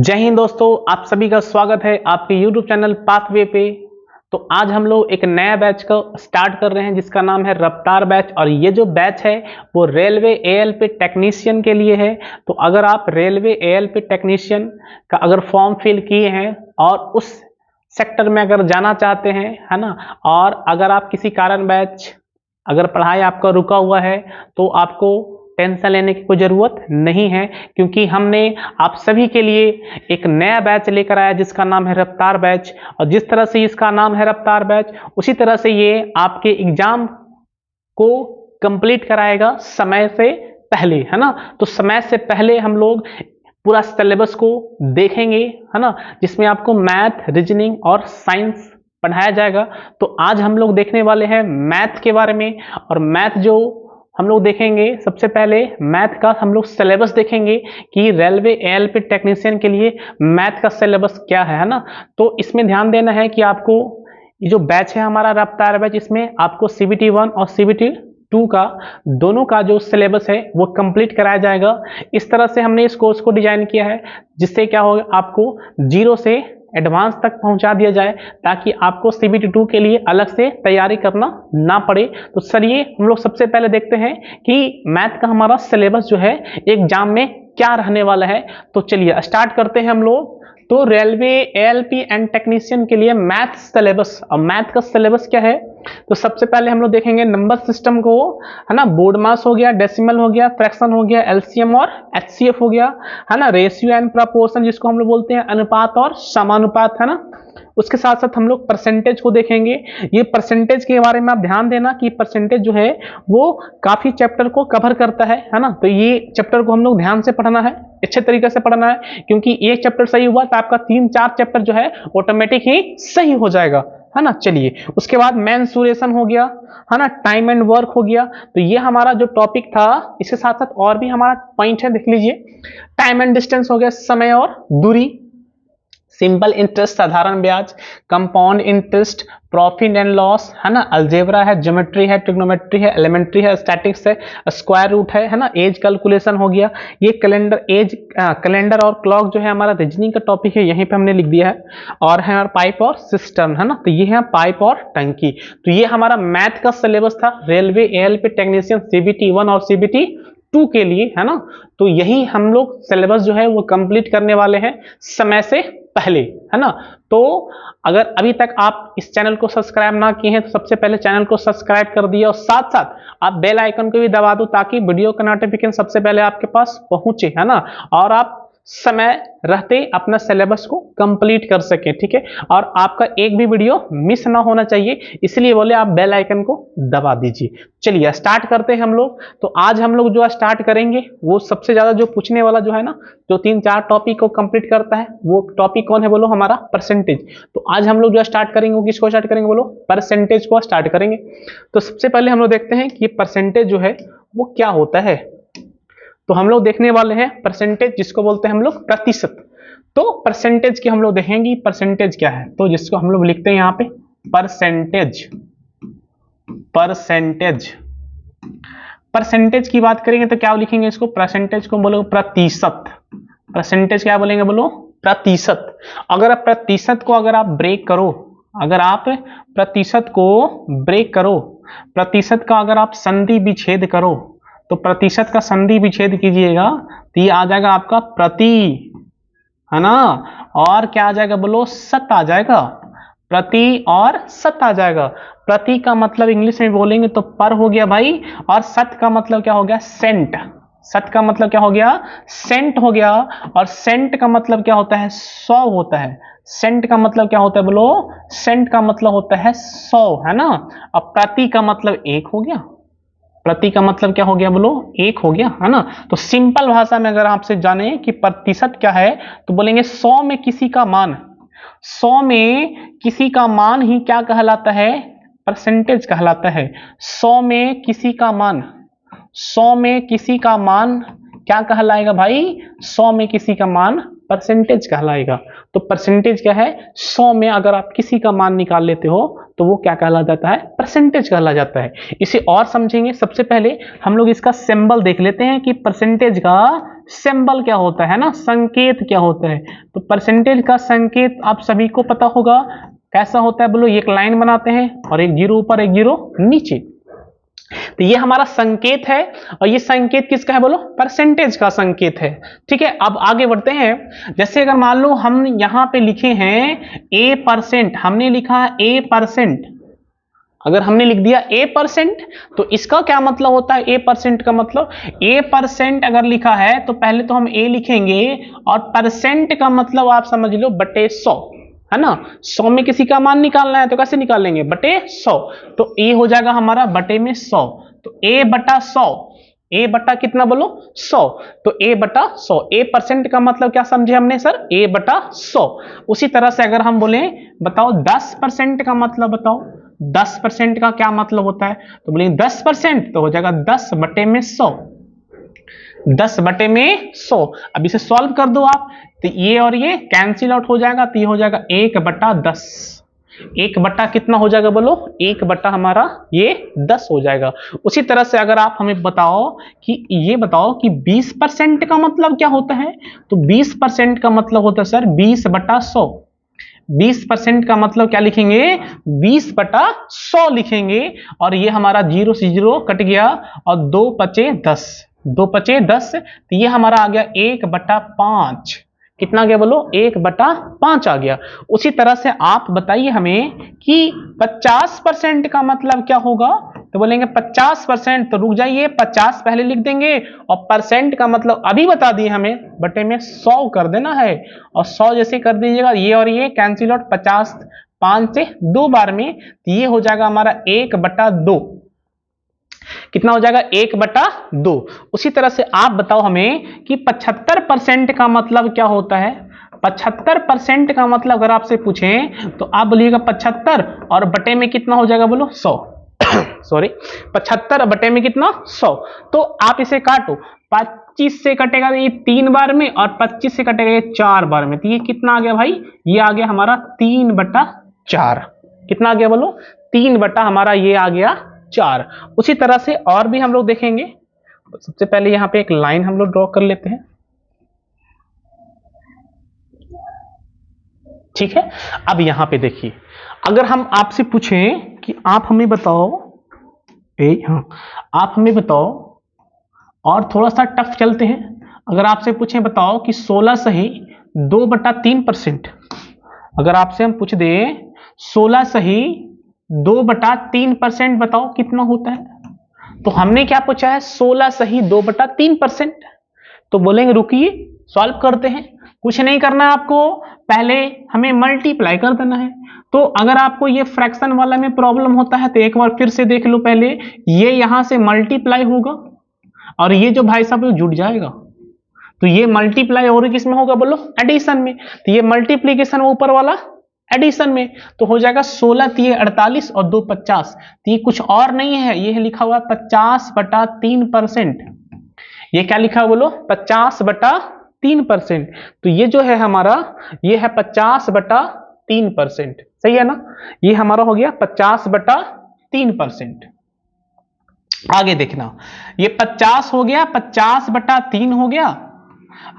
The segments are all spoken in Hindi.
जय हिंद दोस्तों, आप सभी का स्वागत है आपके YouTube चैनल पाथवे पे। तो आज हम लोग एक नया बैच को स्टार्ट कर रहे हैं जिसका नाम है रफ्तार बैच। और ये जो बैच है वो रेलवे एएलपी टेक्नीशियन के लिए है। तो अगर आप रेलवे एएलपी टेक्नीशियन का अगर फॉर्म फिल किए हैं और उस सेक्टर में अगर जाना चाहते हैं, है ना, और अगर आप किसी कारण बैच अगर पढ़ाई आपका रुका हुआ है तो आपको टेंशन लेने की कोई ज़रूरत नहीं है, क्योंकि हमने आप सभी के लिए एक नया बैच लेकर आया जिसका नाम है रफ्तार बैच। और जिस तरह से इसका नाम है रफ्तार बैच, उसी तरह से ये आपके एग्जाम को कंप्लीट कराएगा समय से पहले, है ना। तो समय से पहले हम लोग पूरा सिलेबस को देखेंगे, है ना, जिसमें आपको मैथ, रीजनिंग और साइंस पढ़ाया जाएगा। तो आज हम लोग देखने वाले हैं मैथ के बारे में। और मैथ जो हम लोग देखेंगे, सबसे पहले मैथ का हम लोग सिलेबस देखेंगे कि रेलवे एएलपी टेक्नीशियन के लिए मैथ का सिलेबस क्या है ना। तो इसमें ध्यान देना है कि आपको ये जो बैच है हमारा रफ्तार बैच, इसमें आपको CBT 1 और CBT 2 का दोनों का जो सिलेबस है वो कंप्लीट कराया जाएगा। इस तरह से हमने इस कोर्स को डिजाइन किया है जिससे क्या होगा, आपको जीरो से एडवांस तक पहुंचा दिया जाए, ताकि आपको CBT 2 के लिए अलग से तैयारी करना ना पड़े। तो चलिए हम लोग सबसे पहले देखते हैं कि मैथ का हमारा सिलेबस जो है एग्जाम में क्या रहने वाला है। तो चलिए स्टार्ट करते हैं हम लोग। तो रेलवे एएलपी एंड टेक्नीशियन के लिए मैथ सिलेबस, और मैथ का सिलेबस क्या है, तो सबसे पहले हम लोग देखेंगे नंबर सिस्टम को, है ना। बोर्ड मास हो गया, डेसिमल हो गया, फ्रैक्शन हो गया, एलसीएम और एचसीएफ हो गया, है ना। रेशियो एंड प्रपोर्शन जिसको हम लोग बोलते हैं अनुपात और समानुपात, है ना। उसके साथ साथ हम लोग परसेंटेज को देखेंगे। ये परसेंटेज के बारे में आप ध्यान देना कि परसेंटेज जो है वो काफी चैप्टर को कवर करता है ना। तो ये चैप्टर को हम लोग ध्यान से पढ़ना है, अच्छे तरीके से पढ़ना है, क्योंकि एक चैप्टर सही हुआ तो आपका 3-4 चैप्टर जो है ऑटोमेटिक ही सही हो जाएगा, है ना। चलिए उसके बाद मेंसुरेशन हो गया, है ना, टाइम एंड वर्क हो गया। तो ये हमारा जो टॉपिक था, इसके साथ साथ और भी हमारा पॉइंट है, देख लीजिए। टाइम एंड डिस्टेंस हो गया, समय और दूरी, सिंपल इंटरेस्ट साधारण ब्याज, compound interest, profit and loss, है ना, अलजेब्रा है, ज्योमेट्री है, ट्रिग्नोमेट्री है, एलिमेंट्री है, स्टैटिक्स है, स्क्वायर रूट है ना, एज कैलकुलेशन हो गया। ये कैलेंडर और क्लॉक जो है हमारा रीजनिंग का टॉपिक है, यहीं पे हमने लिख दिया है। और है पाइप और सिस्टम, है ना। तो ये है पाइप और टंकी। तो ये हमारा मैथ का सिलेबस था रेलवे एएलपी टेक्नीशियन CBT 1 और CBT 2 के लिए, है ना। तो यही हम लोग सिलेबस जो है वो कंप्लीट करने वाले हैं समय से पहले, है ना। तो अगर अभी तक आप इस चैनल को सब्सक्राइब ना किए हैं तो सबसे पहले चैनल को सब्सक्राइब कर दिए, और साथ साथ आप बेल आइकन को भी दबा दो ताकि वीडियो का नोटिफिकेशन सबसे पहले आपके पास पहुंचे, है ना, और आप समय रहते अपना सिलेबस को कंप्लीट कर सके, ठीक है। और आपका एक भी वीडियो मिस ना होना चाहिए, इसलिए बोले आप बेल आइकन को दबा दीजिए। चलिए स्टार्ट करते हैं हम लोग। तो आज हम लोग जो स्टार्ट करेंगे वो सबसे ज्यादा जो पूछने वाला जो है ना, जो 3-4 टॉपिक को कंप्लीट करता है, वो टॉपिक कौन है बोलो, हमारा परसेंटेज। तो आज हम लोग जो स्टार्ट करेंगे वो किसको स्टार्ट करेंगे बोलो, परसेंटेज को स्टार्ट करेंगे। तो सबसे पहले हम लोग देखते हैं कि परसेंटेज जो है वो क्या होता है। तो हम लोग देखने वाले हैं परसेंटेज, जिसको बोलते हैं हम लोग प्रतिशत। तो परसेंटेज की हम लोग देखेंगे परसेंटेज क्या है, तो जिसको हम लोग लिखते हैं यहाँ पे परसेंटेज। परसेंटेज की बात करेंगे तो क्या लिखेंगे इसको, परसेंटेज को बोलो प्रतिशत। परसेंटेज क्या बोलेंगे बोलो, प्रतिशत। अगर आप प्रतिशत को अगर आप ब्रेक करो, अगर आप प्रतिशत को ब्रेक करो, प्रतिशत का अगर आप संधि विच्छेद करो, तो प्रतिशत का संधि विच्छेद कीजिएगा तो ये आ जाएगा आपका प्रति, है ना। और क्या आ जाएगा बोलो, शत आ जाएगा। प्रति और शत आ जाएगा। प्रति का मतलब इंग्लिश में बोलेंगे तो पर हो गया भाई, और शत का मतलब क्या हो गया, सेंट। शत का मतलब क्या हो गया, सेंट हो गया। और सेंट का मतलब क्या होता है, 100 होता है। सेंट का मतलब क्या होता है बोलो, सेंट का मतलब होता है 100, है ना। अब प्रति का मतलब 1 हो गया, प्रति का मतलब क्या हो गया बोलो, 1 हो गया, है ना। तो सिंपल भाषा में अगर आपसे जाने कि प्रतिशत क्या है, तो बोलेंगे 100 में किसी का मान, 100 में किसी का मान ही क्या कहलाता है, परसेंटेज कहलाता है। 100 में किसी का मान, 100 में किसी का मान क्या कहलाएगा भाई, 100 में किसी का मान परसेंटेज कहलाएगा। तो परसेंटेज क्या है, 100 में अगर आप किसी का मान निकाल लेते हो तो वो क्या कहला जाता है, परसेंटेज कहला जाता है। इसे और समझेंगे, सबसे पहले हम लोग इसका सिंबल देख लेते हैं कि परसेंटेज का सिंबल क्या होता है ना, संकेत क्या होता है। तो परसेंटेज का संकेत आप सभी को पता होगा कैसा होता है, बोलो एक लाइन बनाते हैं और एक जीरो ऊपर एक जीरो नीचे। तो ये हमारा संकेत है और ये संकेत किसका है, बोलो परसेंटेज का संकेत है। ठीक है, अब आगे बढ़ते हैं। जैसे अगर मान लो हम यहां पे लिखे हैं A%, हमने लिखा है A%, अगर हमने लिख दिया A%, तो इसका क्या मतलब होता है A% का मतलब, A% अगर लिखा है तो पहले तो हम A लिखेंगे और परसेंट का मतलब आप समझ लो बटे 100, है ना। 100 में किसी का मान निकालना है तो कैसे निकालेंगे, बटे 100। तो A हो जाएगा हमारा बटे में 100, तो A बटा 100, A बटा कितना बोलो 100, तो A बटा 100। A% का मतलब क्या समझे हमने सर, A बटा 100। उसी तरह से अगर हम बोले बताओ 10% का मतलब बताओ, 10% का क्या मतलब होता है, तो बोलेंगे 10% तो हो जाएगा 10 बटे में 100, 10 बटे में 100। अब इसे सॉल्व कर दो आप, तो ये और ये कैंसिल आउट हो जाएगा, तो ये हो जाएगा 1 बटा 10, 1 बटा कितना हो जाएगा बोलो, 1 बटा हमारा ये 10 हो जाएगा। उसी तरह से अगर आप हमें बताओ कि ये बताओ कि 20% का मतलब क्या होता है, तो 20% का मतलब होता है सर 20 बटा 100। 20% का मतलब क्या लिखेंगे, 20 बटा 100 लिखेंगे, और ये हमारा 0 से 0 कट गया और 2 पचे 10, 2 पचे 10, तो ये हमारा आ गया 1 बटा 5। कितना आ गया बोलो, 1 बटा 5 आ गया। उसी तरह से आप बताइए हमें कि 50% का मतलब क्या होगा, तो बोलेंगे 50%, तो रुक जाइए 50 पहले लिख देंगे और परसेंट का मतलब अभी बता दिए हमें, बटे में 100 कर देना है, और 100 जैसे कर दीजिएगा, ये और ये कैंसिल आउट, 50 5 से 2 बार में, तो ये हो जाएगा हमारा 1 बटा 2। कितना हो जाएगा, 1 बटा 2। उसी तरह से आप बताओ हमें कि 75% का मतलब क्या होता है। 75% का मतलब अगर आपसे पूछें तो आप बोलिएगा 75 और बटे में कितना हो जाएगा बोलो 100 सॉरी 75 बटे में कितना 100। तो आप इसे काटो, 25 से कटेगा ये 3 बार में और 25 से कटेगा ये 4 बार में, तो ये कितना आ गया भाई, ये आ गया हमारा 3 बटा 4। कितना आ गया बोलो, 3 बटा हमारा ये आ गया 4। उसी तरह से और भी हम लोग देखेंगे। सबसे पहले यहाँ पे एक लाइन हम लोग ड्रॉ कर लेते हैं, ठीक है। अब यहाँ पे देखिए, अगर हम आपसे पूछें कि आप हमें बताओ, आप हमें बताओ, और थोड़ा सा टफ चलते हैं। अगर आपसे पूछें बताओ कि 16 सही 2 बटा 3%, अगर आपसे हम पूछ दें 16 सही 2 बटा 3% बताओ कितना होता है, तो हमने क्या पूछा है 16 सही 2 बटा 3%। तो बोलेंगे रुकिए सॉल्व करते हैं, कुछ नहीं करना है आपको, पहले हमें मल्टीप्लाई कर देना है। तो अगर आपको ये फ्रैक्शन वाला में प्रॉब्लम होता है तो एक बार फिर से देख लो, पहले ये यहां से मल्टीप्लाई होगा और ये जो भाई साहब जुड़ जाएगा, तो ये मल्टीप्लाई और किसमें होगा बोलो, एडिशन में। तो ये मल्टीप्लीकेशन ऊपर वाला एडिशन में, तो हो जाएगा 16 3 48 और 2 50, तो ये कुछ और नहीं है, ये है लिखा हुआ 50 बटा 3%। ये क्या लिखा बोलो, 50 बटा 3%। तो ये जो है हमारा, ये है 50 बटा 3%, सही है ना। ये हमारा हो गया 50 बटा 3%। आगे देखना, ये 50 हो गया, 50 बटा 3 हो गया।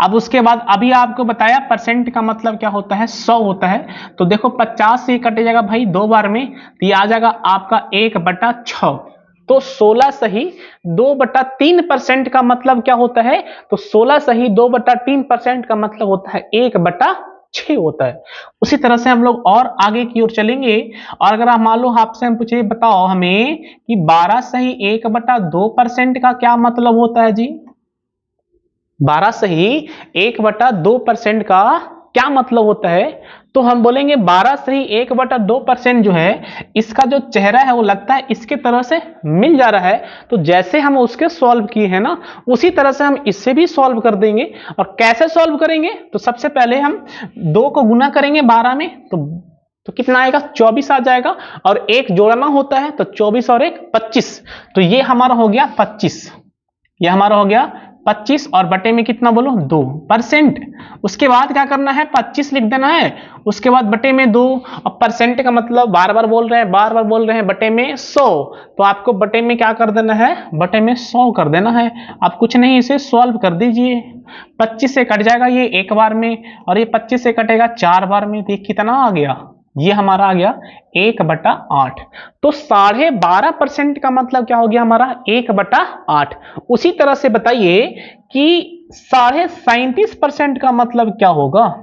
अब उसके बाद अभी आपको बताया परसेंट का मतलब क्या होता है, 100 होता है। तो देखो 50 से कटे जाएगा भाई 2 बार में, तो ये आ जाएगा आपका 1 बटा 6। तो 16 सही 2 बटा 3% का मतलब क्या होता है, तो 16 सही 2 बटा 3% का मतलब होता है 1 बटा 6 होता है। उसी तरह से हम लोग और आगे की ओर चलेंगे, और अगर आप मान लो आपसे हम पूछे बताओ हमें कि 12 सही 1 बटा 2% का क्या मतलब होता है जी, 12 सही 1 बटा 2% का क्या मतलब होता है, तो हम बोलेंगे 12 सही 1 बटा 2% जो है, इसका जो चेहरा है वो लगता है इसके तरह से मिल जा रहा है। तो जैसे हम उसके सॉल्व किए हैं ना, उसी तरह से हम इससे भी सॉल्व कर देंगे। और कैसे सॉल्व करेंगे, तो सबसे पहले हम 2 को गुना करेंगे 12 में, तो कितना आएगा 24 आ जाएगा, और एक जोड़ना होता है तो 24 और 1 25, तो ये हमारा हो गया 25, ये हमारा हो गया 25 और बटे में कितना बोलो 2%। उसके बाद क्या करना है 25 लिख देना है, उसके बाद बटे में 2। अब परसेंट का मतलब बार बार बोल रहे हैं बटे में 100, तो आपको बटे में क्या कर देना है, बटे में 100 कर देना है। आप कुछ नहीं इसे सॉल्व कर दीजिए, 25 से कट जाएगा ये एक बार में और ये 25 से कटेगा 4 बार में, तो कितना आ गया, ये हमारा आ गया 1/8। तो 12.5% का मतलब क्या हो गया हमारा 1/8। उसी तरह से बताइए कि 37.5% का मतलब क्या होगा,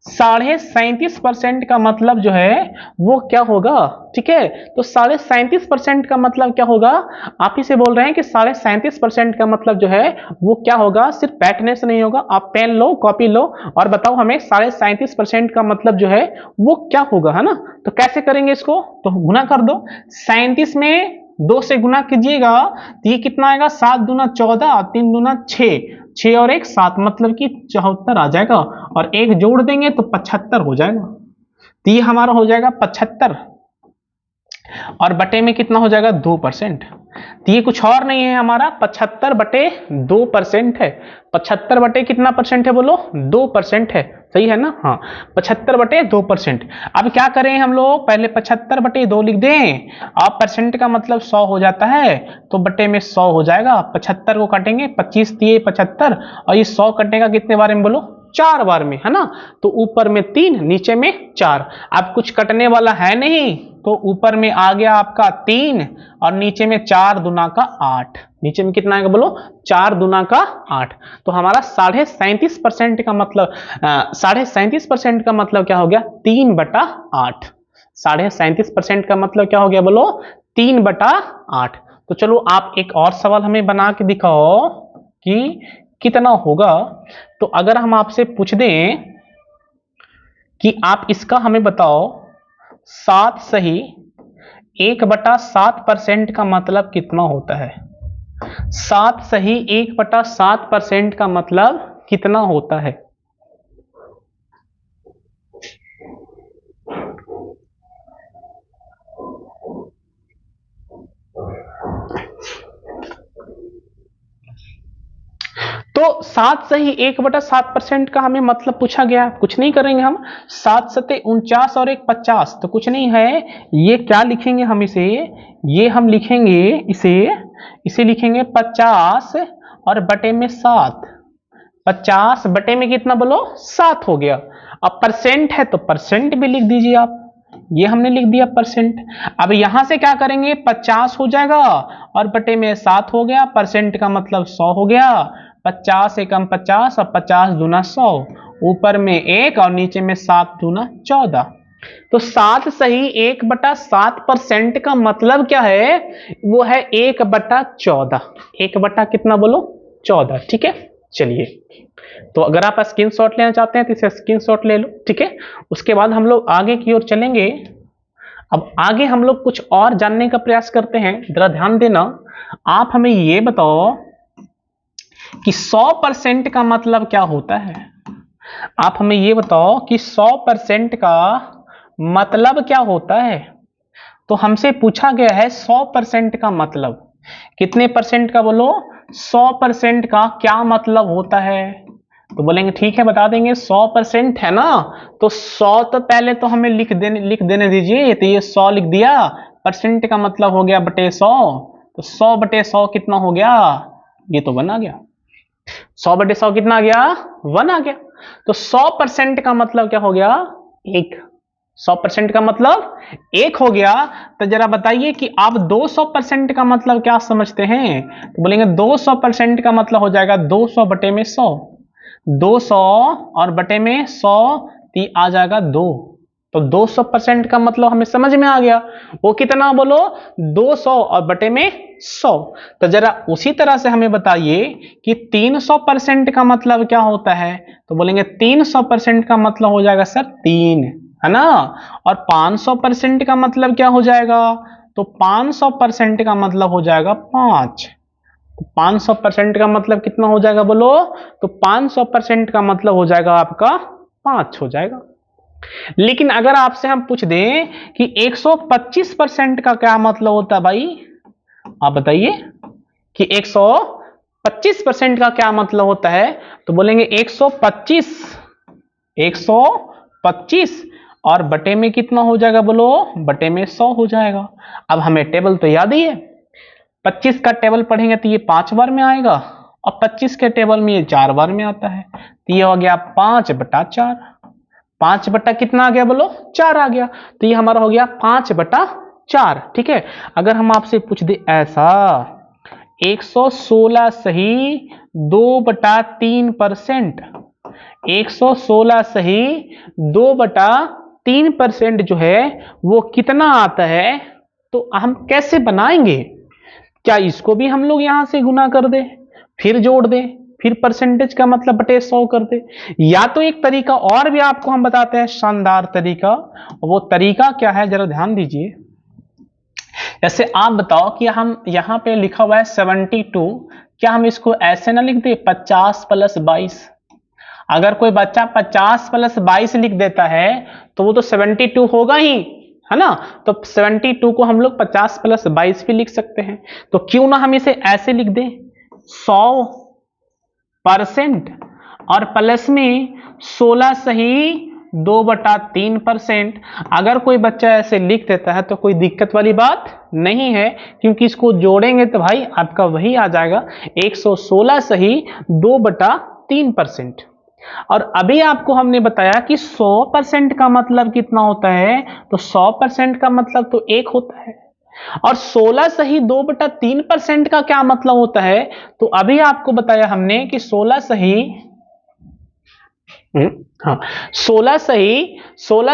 37.5% का मतलब जो है वो क्या होगा, ठीक है। तो 37.5% का मतलब क्या होगा, आप ही से बोल रहे हैं कि 37.5% का मतलब जो है वो क्या होगा, सिर्फ बैठने से नहीं होगा, आप पेन लो कॉपी लो और बताओ हमें 37.5% का मतलब जो है वो क्या होगा, है ना। तो कैसे करेंगे इसको, तो गुना कर दो, 37 में 2 से गुना कीजिएगा तो ये कितना आएगा, 7 दूना 14, 3 दूना 6, 6 और 1 7, मतलब कि 74 आ जाएगा, और 1 जोड़ देंगे तो 75 हो जाएगा। तो ये हमारा हो जाएगा 75 और बटे में कितना हो जाएगा 2%। तो ये कुछ और नहीं है, हमारा 75/2% है। 75 बटे कितना परसेंट है बोलो, 2% है, सही है ना। हाँ 75/2%। अब क्या करें हम लोग, पहले 75/2 लिख दें, अब परसेंट का मतलब 100 हो जाता है, तो बटे में 100 हो जाएगा। 75 को काटेंगे, 25 दिए 75 और ये 100 कटेगा कितने बार में बोलो, 4 बार में, है ना। तो ऊपर में 3 नीचे में 4, अब कुछ कटने वाला है नहीं, तो ऊपर में आ गया आपका 3 और नीचे में 4 दूना का 8, नीचे में कितना आएगा बोलो 4 दूना का 8। तो हमारा 37.5% का मतलब 37.5% का मतलब क्या हो गया 3/8। 37.5% का मतलब क्या हो गया बोलो 3/8। तो चलो आप एक और सवाल हमें बना के दिखाओ कि कितना होगा। तो अगर हम आपसे पूछ दें कि आप इसका हमें बताओ 7 सही 1/7% का मतलब कितना होता है, 7 सही 1/7% का मतलब कितना होता है। तो 7 सही 1/7% का हमें मतलब पूछा गया, कुछ नहीं करेंगे हम, 7 सते 49 और 1 50, तो कुछ नहीं है, ये क्या लिखेंगे हम इसे, ये हम लिखेंगे इसे लिखेंगे 50 और बटे में 7, 50 बटे में कितना बोलो 7 हो गया। अब परसेंट है तो परसेंट भी लिख दीजिए आप, ये हमने लिख दिया परसेंट। अब यहां से क्या करेंगे 50 हो जाएगा और बटे में 7 हो गया, परसेंट का मतलब 100 हो गया, 50 एकम 50 और 50 दूना 100, ऊपर में 1 और नीचे में 7 दूना 14। तो 7 सही 1/7% का मतलब क्या है, वो है 1/14, 1 कितना बोलो 14, ठीक है। चलिए, तो अगर आप स्क्रीनशॉट लेना चाहते हैं तो इसे स्क्रीनशॉट ले लो, ठीक है। उसके बाद हम लोग आगे की ओर चलेंगे। अब आगे हम लोग कुछ और जानने का प्रयास करते हैं, जरा ध्यान देना। आप हमें ये बताओ कि 100% का मतलब क्या होता है, आप हमें ये बताओ कि 100% का मतलब क्या होता है। तो हमसे पूछा गया है 100% का मतलब, कितने परसेंट का बोलो, 100% का क्या मतलब होता है। तो बोलेंगे ठीक है बता देंगे, 100% है ना, तो 100 तो पहले तो हमें लिख देने दीजिए, तो ये 100 लिख दिया, परसेंट का मतलब हो गया बटे 100, तो 100/100 कितना हो गया, ये तो 1 आ गया। 100/100 कितना आ गया, 1 आ गया। तो 100% का मतलब क्या हो गया, 1। 100% का मतलब 1 हो गया। तो जरा बताइए कि आप 200% का मतलब क्या समझते हैं। तो बोलेंगे 200% का मतलब हो जाएगा 200 बटे में 100, 200 और बटे में 100 आ जाएगा 2। तो 200% का मतलब हमें समझ में आ गया, वो कितना बोलो 200 और बटे में 100। तो जरा उसी तरह से हमें बताइए कि 300% का मतलब क्या होता है। तो बोलेंगे 300% का मतलब हो जाएगा सर 3, है ना। और 500% का मतलब क्या हो जाएगा, तो 500% का मतलब हो जाएगा 5। 500% का मतलब कितना हो जाएगा बोलो, तो 500% का मतलब हो जाएगा आपका 5 हो जाएगा। लेकिन अगर आपसे हम पूछ दें कि 125% का क्या मतलब होता है भाई, आप बताइए कि 25% का क्या मतलब होता है, तो बोलेंगे 125, 125 और बटे में कितना हो जाएगा, बोलो बटे में 100 हो जाएगा। अब हमें टेबल तो याद ही है, 25 का टेबल पढ़ेंगे तो ये 5 बार में आएगा और 25 के टेबल में ये 4 बार में आता है, तो ये हो गया 5/4। 5 बटा कितना आ गया, बोलो 4 आ गया, तो ये हमारा हो गया 5/4। ठीक है, अगर हम आपसे पूछ दे ऐसा 116 सही 2/3%, 116 सही 2/3% जो है वो कितना आता है, तो हम कैसे बनाएंगे? क्या इसको भी हम लोग यहां से गुना कर दे, फिर जोड़ दे, फिर परसेंटेज का मतलब बटे 100 कर दे, या तो एक तरीका और भी आपको हम बताते हैं, शानदार तरीका। वो तरीका क्या है, जरा ध्यान दीजिए। जैसे आप बताओ कि हम यहां पे लिखा हुआ है 72, क्या हम इसको ऐसे ना लिख दे 50 + 22? अगर कोई बच्चा 50 + 22 लिख देता है तो वो तो 72 होगा ही, है ना। तो 72 को हम लोग 50 + 22 भी लिख सकते हैं, तो क्यों ना हम इसे ऐसे लिख दें 100% और प्लस में 16 सही 2/3%। अगर कोई बच्चा ऐसे लिख देता है तो कोई दिक्कत वाली बात नहीं है, क्योंकि इसको जोड़ेंगे तो भाई आपका वही आ जाएगा 116 सही 2/3%। और अभी आपको हमने बताया कि 100% का मतलब कितना होता है, तो 100% का मतलब तो 1 होता है, और 16 सही 2/3% का क्या मतलब होता है, तो अभी आपको बताया हमने कि 16 सही 16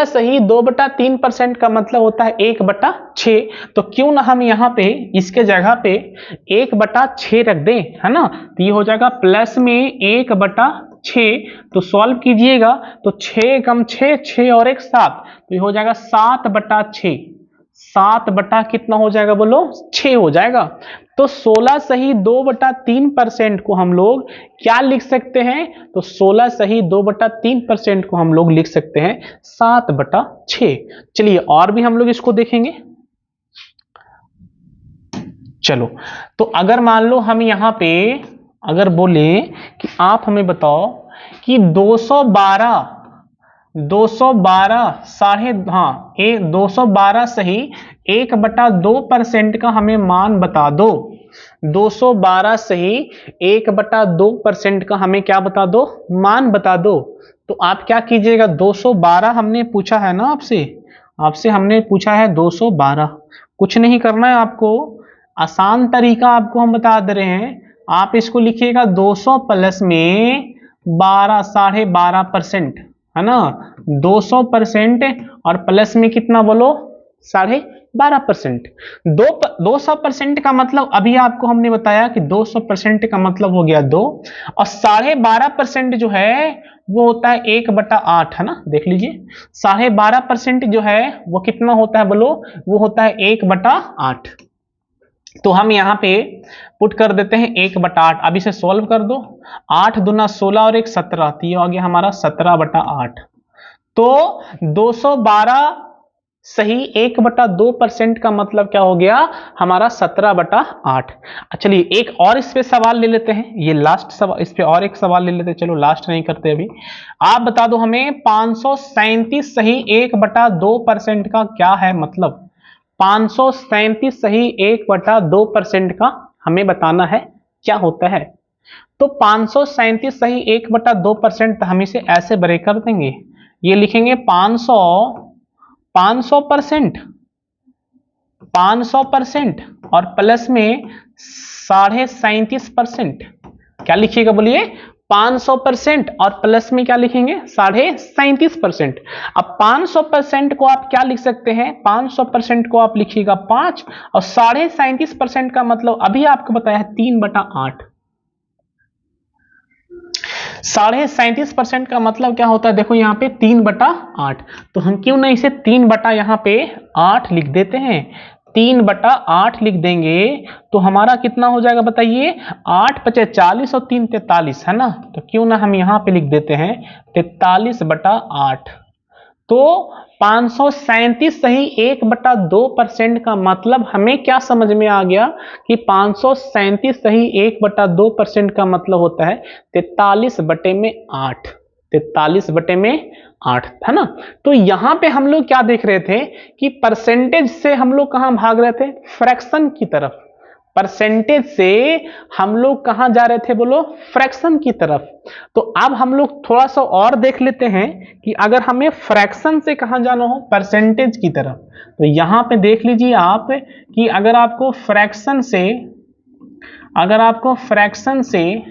सही 2/3% का मतलब होता है 1/6। तो क्यों ना हम यहाँ पे इसके जगह पे 1/6 रख दें, है ना। तो ये हो जाएगा प्लस में 1/6। तो सॉल्व कीजिएगा तो 6 कम 6, 6 और 1 7, तो ये हो जाएगा 7/6। 7 बटा कितना हो जाएगा, बोलो 6 हो जाएगा। तो 16 सही 2/3% को हम लोग क्या लिख सकते हैं, तो 16 सही 2/3% को हम लोग लिख सकते हैं 7/6। चलिए और भी हम लोग इसको देखेंगे। चलो, तो अगर मान लो हम यहां पे अगर बोले कि आप हमें बताओ कि 212 साढ़े 212 सही 1/2% का हमें मान बता दो। 212 सही 1/2% का हमें क्या बता दो, मान बता दो। तो आप क्या कीजिएगा, 212 हमने पूछा है ना आपसे हमने पूछा है 212। कुछ नहीं करना है आपको, आसान तरीका आपको हम बता दे रहे हैं। आप इसको लिखिएगा 200 प्लस में 12 12.5%, है ना। 200% और प्लस में कितना बोलो 12.5%। 200% का मतलब अभी आपको हमने बताया कि 200% का मतलब हो गया 2, और 12.5% जो है वो होता है 1/8, है ना। देख लीजिए 12.5% जो है वो कितना होता है, बोलो वो होता है 1/8। तो हम यहाँ पे पुट कर देते हैं 1/8। अब इसे सॉल्व कर दो, 8 दूना 16 और 1 17, तो ये आ गया हमारा 17/8। तो 212 सही 1/2% का मतलब क्या हो गया हमारा 17/8। चलिए एक और इस पे सवाल ले लेते हैं, ये लास्ट सवाल, इस पे और एक सवाल ले लेते हैं। चलो लास्ट नहीं करते अभी, आप बता दो हमें 537 सही 1/2% का क्या है मतलब। 537 सही 1/2% का हमें बताना है क्या होता है। तो 537 सही 1/2% हम इसे ऐसे ब्रेक कर देंगे, ये लिखेंगे 500% और प्लस में 37.5%। क्या लिखिएगा बोलिए, 500% और प्लस में क्या लिखेंगे 37.5%। अब 500% को आप क्या लिख सकते हैं, 500% को आप लिखिएगा 5, और 37.5% का मतलब अभी आपको बताया है 3/8। 37.5% का मतलब क्या होता है, देखो यहाँ पे 3/8। तो हम क्यों ना इसे 3 यहाँ पे 8 लिख देते हैं। 3/8 लिख देंगे तो हमारा कितना हो जाएगा बताइए, 8 × 5 = 40 और 3 × 43, है ना। तो क्यों ना हम यहाँ पे लिख देते हैं 43/8। तो 537 सही 1/2% का मतलब हमें क्या समझ में आ गया कि 537 सही 1/2% का मतलब होता है 43/8। 43/8 है ना। तो यहां पे हम लोग क्या देख रहे थे कि परसेंटेज से हम लोग कहां भाग रहे थे, फ्रैक्शन की तरफ। परसेंटेज से हम लोग कहां जा रहे थे बोलो, फ्रैक्शन की तरफ। तो अब हम लोग थोड़ा सा और देख लेते हैं कि अगर हमें फ्रैक्शन से कहां जाना हो, परसेंटेज की तरफ, तो यहां पे देख लीजिए आप कि अगर आपको फ्रैक्शन से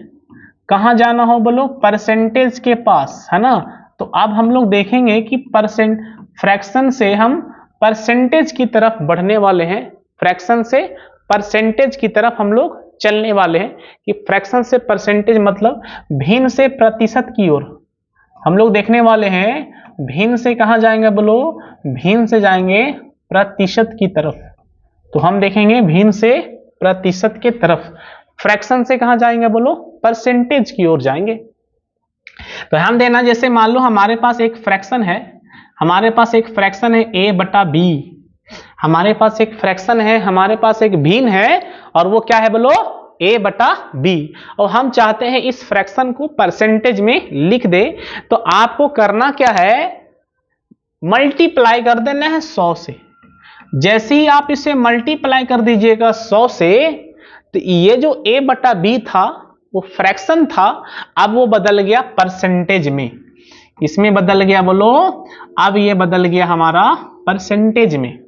कहां जाना हो बोलो, परसेंटेज के पास, है ना। तो अब हम लोग देखेंगे कि फ्रैक्शन से हम परसेंटेज की तरफ बढ़ने वाले हैं। फ्रैक्शन से परसेंटेज की तरफ हम लोग चलने वाले हैं कि फ्रैक्शन से परसेंटेज मतलब भिन्न से प्रतिशत की ओर हम लोग देखने वाले हैं। भिन्न से कहां जाएंगे बोलो, भिन्न से जाएंगे प्रतिशत की तरफ। तो हम देखेंगे भिन्न से प्रतिशत के तरफ। फ्रैक्शन से कहां जाएंगे बोलो, परसेंटेज की ओर जाएंगे। तो ध्यान देना, जैसे मान लो हमारे पास एक फ्रैक्शन है, a/b। हमारे पास एक फ्रैक्शन है, हमारे पास एक भिन्न है, और वो क्या है बोलो, a/b। और हम चाहते हैं इस फ्रैक्शन को परसेंटेज में लिख दे। तो आपको करना क्या है, मल्टीप्लाई कर देना है 100 से। जैसे ही आप इसे मल्टीप्लाई कर दीजिएगा 100 से, तो ये जो a/b था वो फ्रैक्शन था, अब वो बदल गया परसेंटेज में। इसमें बदल गया बोलो, अब ये बदल गया हमारा परसेंटेज में।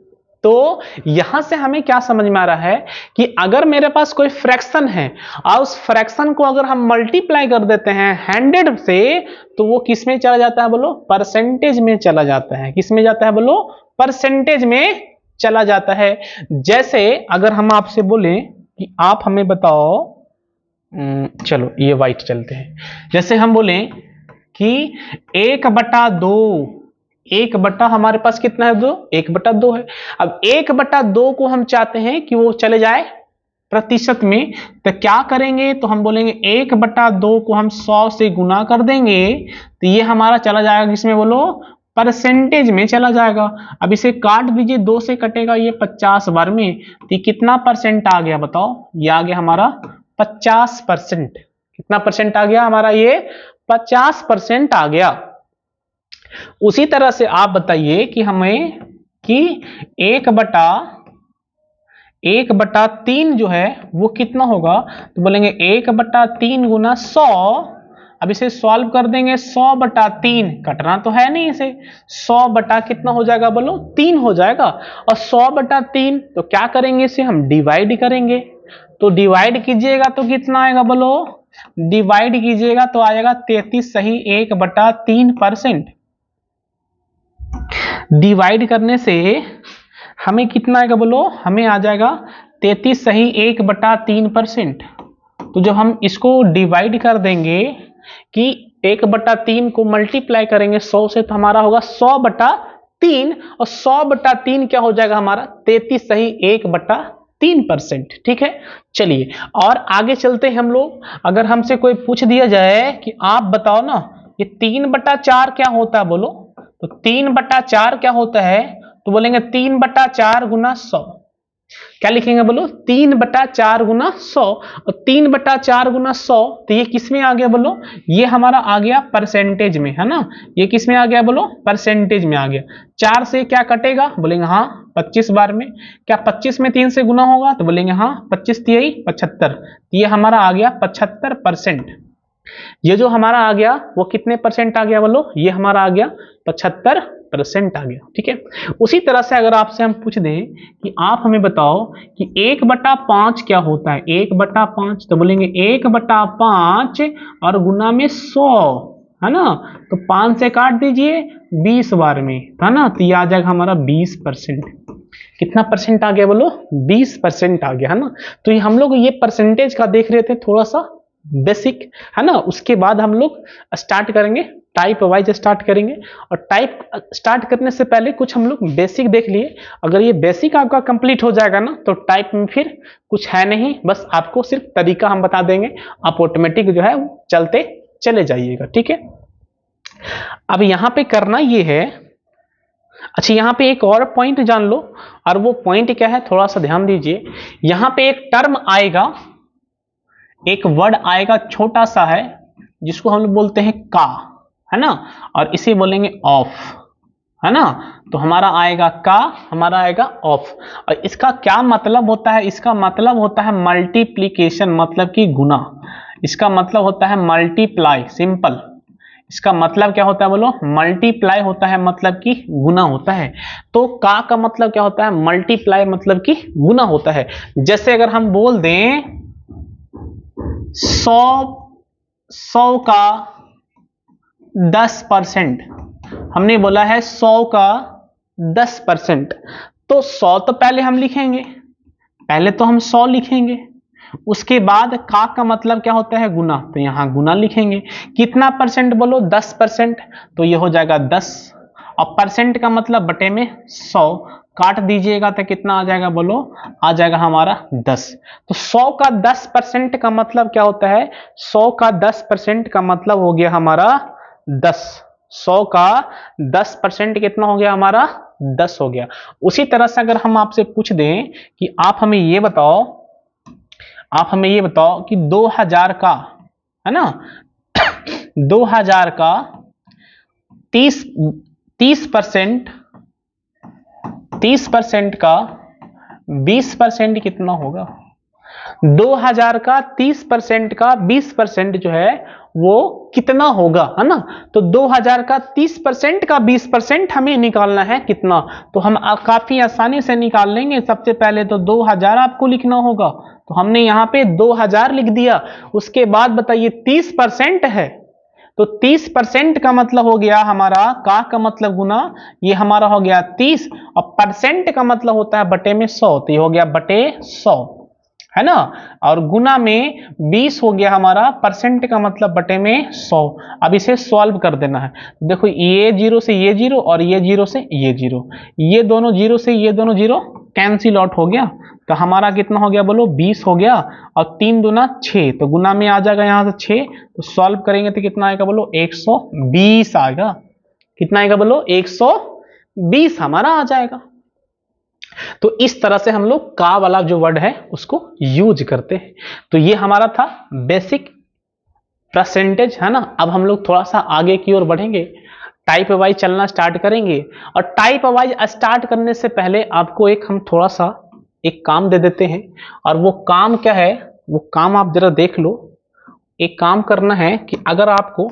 तो यहां से हमें क्या समझ में आ रहा है कि अगर मेरे पास कोई फ्रैक्शन है और उस फ्रैक्शन को अगर हम मल्टीप्लाई कर देते हैं 100 से, तो वो किस में चला जाता है बोलो, परसेंटेज में चला जाता है। किस में जाता है बोलो, परसेंटेज में चला जाता है। जैसे अगर हम आपसे बोले कि आप हमें बताओ, चलो ये वाइट चलते हैं। जैसे हम बोले कि 1/2, 1 हमारे पास कितना है, 2, 1/2 है। अब 1/2 को हम चाहते हैं कि वो चले जाए प्रतिशत में, तो क्या करेंगे, तो हम बोलेंगे 1/2 को हम 100 से गुना कर देंगे, तो ये हमारा चला जाएगा किसमें बोलो, परसेंटेज में चला जाएगा। अब इसे काट दीजिए, 2 से कटेगा ये 50 बार में, तो ये कितना परसेंट आ गया बताओ, ये आ गया हमारा 50%। कितना परसेंट आ गया हमारा, ये 50% आ गया। उसी तरह से आप बताइए कि हमें कि 1/3 जो है वो कितना होगा, तो बोलेंगे 1/3 गुना 100। अब इसे सॉल्व कर देंगे, 100/3 कटना तो है नहीं इसे, 100 बटा कितना हो जाएगा बोलो, 3 हो जाएगा। और 100/3 तो क्या करेंगे, इसे हम डिवाइड करेंगे। तो डिवाइड कीजिएगा तो कितना आएगा बोलो, डिवाइड कीजिएगा तो आएगा 33 सही 1/3%। डिवाइड करने से हमें कितना आएगा बोलो, हमें आ जाएगा 33 सही 1/3%। तो जब हम इसको डिवाइड कर देंगे कि 1/3 को मल्टीप्लाई करेंगे 100 से, तो हमारा होगा 100/3, और 100/3 क्या हो जाएगा हमारा, 33 सही 1/3%। ठीक है, चलिए और आगे चलते हैं हम लोग। अगर हमसे कोई पूछ दिया जाए कि आप बताओ ना ये 3/4 क्या होता है बोलो, तो 3/4 क्या होता है, तो बोलेंगे 3/4 गुना 100। क्या लिखेंगे बोलो, 3/4 गुना 100। और 3/4 गुना 100, तो ये किसमें आ गया बोलो, ये हमारा आ गया परसेंटेज में, है ना। ये किसमें आ गया बोलो, परसेंटेज में आ गया। 4 से क्या कटेगा, बोलेंगे हाँ 25 बार में। क्या 25 में 3 से गुना होगा, तो बोलेंगे हाँ 25 3 75। ये हमारा आ गया 75%। ये जो हमारा आ गया वो कितने परसेंट आ गया बोलो, ये हमारा आ गया 75% आ गया। ठीक है, उसी तरह से अगर आपसे हम पूछ दें कि आप हमें बताओ कि 1/5 क्या होता है, 1/5, तो बोलेंगे 1/5 और गुना में 100, है ना। तो 5 से काट दीजिए 20 बार में, है ना, तो ये आ जाएगा हमारा 20%। कितना परसेंट आ गया बोलो, 20% आ गया, है ना। तो ये हम लोग ये परसेंटेज का देख रहे थे थोड़ा सा बेसिक, है ना। उसके बाद हम लोग स्टार्ट करेंगे, टाइप वाइज स्टार्ट करेंगे। और टाइप स्टार्ट करने से पहले कुछ हम लोग बेसिक देख लिए। अगर ये बेसिक आपका कंप्लीट हो जाएगा ना, तो टाइप में फिर कुछ है नहीं, बस आपको सिर्फ तरीका हम बता देंगे, आप ऑटोमेटिक जो है चलते चले जाइएगा। ठीक है, अब यहां पे करना ये है अच्छा, यहाँ पे एक और पॉइंट जान लो, और वो पॉइंट क्या है थोड़ा सा ध्यान दीजिए। यहाँ पे एक टर्म आएगा, एक वर्ड आएगा छोटा सा है, जिसको हम लोग बोलते हैं का, है ना, और इसे बोलेंगे ऑफ, है ना। तो हमारा आएगा का, हमारा आएगा ऑफ। और इसका क्या मतलब होता है? इसका मतलब होता है मल्टीप्लीकेशन, मतलब कि गुना। इसका मतलब होता है मल्टीप्लाई, सिंपल। इसका मतलब क्या होता है बोलो? मल्टीप्लाई होता है, मतलब कि गुना होता है। तो का मतलब क्या होता है? मल्टीप्लाई, मतलब कि गुना होता है। जैसे अगर हम बोल दें 100 का 10%, हमने बोला है 100 का 10%, तो 100 तो पहले हम लिखेंगे, पहले तो हम 100 लिखेंगे, उसके बाद का मतलब क्या होता है? गुना, तो यहां गुना लिखेंगे। कितना परसेंट बोलो? 10%, तो ये हो जाएगा 10, और परसेंट का मतलब बटे में 100, काट दीजिएगा तो कितना आ जाएगा बोलो? आ जाएगा हमारा 10। तो 100 का 10% का मतलब क्या होता है? 100 का 10% का मतलब हो गया हमारा 10। 100 का 10% कितना हो गया हमारा? 10 हो गया। उसी तरह से अगर हम आपसे पूछ दें कि आप हमें ये बताओ, आप हमें ये बताओ कि 2000 का, है ना, 2000 का 30% 30% का 20% कितना होगा? 2000 का 30% का 20% जो है वो कितना होगा, है ना। तो 2000 का 30% का 20% हमें निकालना है कितना, तो हम काफी आसानी से निकाल लेंगे। सबसे पहले तो 2000 आपको लिखना होगा, तो हमने यहाँ पे 2000 लिख दिया। उसके बाद बताइए 30% है, तो 30% का मतलब हो गया हमारा का मतलब गुना, ये हमारा हो गया 30, और परसेंट का मतलब होता है बटे में 100, तो ये हो गया बटे 100, है ना। और गुना में 20 हो गया हमारा, परसेंट का मतलब बटे में 100। अब इसे सॉल्व कर देना है। देखो ये जीरो से ये जीरो, और ये जीरो से ये जीरो, ये दोनों जीरो से ये दोनों जीरो कैंसिल आउट हो गया, तो हमारा कितना हो गया बोलो? 20 हो गया, और 3 दूना 6, तो गुना में आ जाएगा यहाँ से 6, तो सॉल्व करेंगे तो कितना आएगा बोलो? 120 आएगा। कितना आएगा बोलो? 120 हमारा आ जाएगा। तो इस तरह से हम लोग का वाला जो वर्ड है उसको यूज करते हैं। तो ये हमारा था बेसिक परसेंटेज, है ना। अब हम लोग थोड़ा सा आगे की ओर बढ़ेंगे, टाइप वाइज चलना स्टार्ट करेंगे। और टाइप वाइज स्टार्ट करने से पहले आपको हम थोड़ा सा एक काम दे देते हैं, और वो काम क्या है, वो काम आप जरा देख लो। एक काम करना है कि अगर आपको